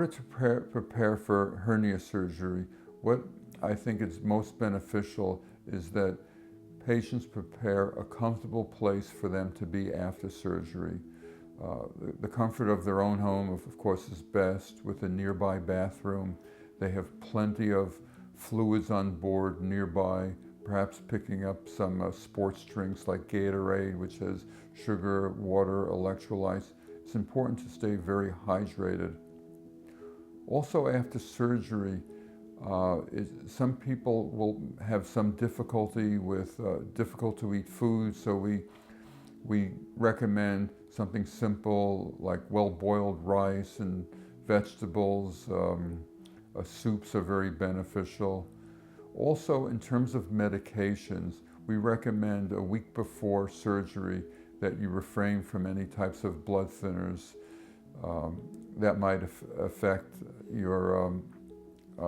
order to prepare for hernia surgery, what I think is most beneficial is that patients prepare a comfortable place for them to be after surgery. The comfort of their own home, of course, is best, with a nearby bathroom. They have plenty of fluids on board nearby, perhaps picking up some sports drinks like Gatorade, which has sugar, water, electrolytes. It's important to stay very hydrated. Also, after surgery, some people will have some difficulty with difficult to eat food, so we recommend something simple like well-boiled rice and vegetables. Soups are very beneficial. Also, in terms of medications, we recommend a week before surgery that you refrain from any types of blood thinners that might affect your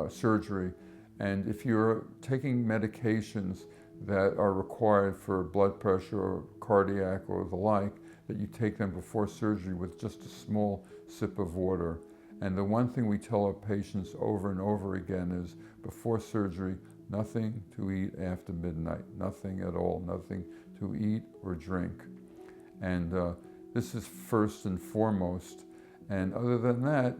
surgery. And if you're taking medications that are required for blood pressure or cardiac or the like, that you take them before surgery with just a small sip of water. And the one thing we tell our patients over and over again is, before surgery, nothing to eat after midnight, nothing at all, nothing to eat or drink. And this is first and foremost. And other than that,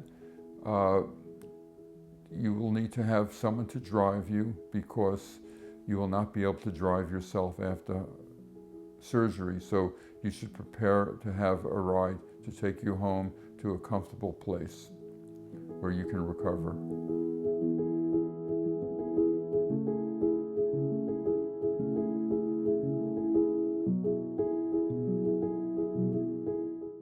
you will need to have someone to drive you, because you will not be able to drive yourself after surgery. So you should prepare to have a ride to take you home to a comfortable place where you can recover.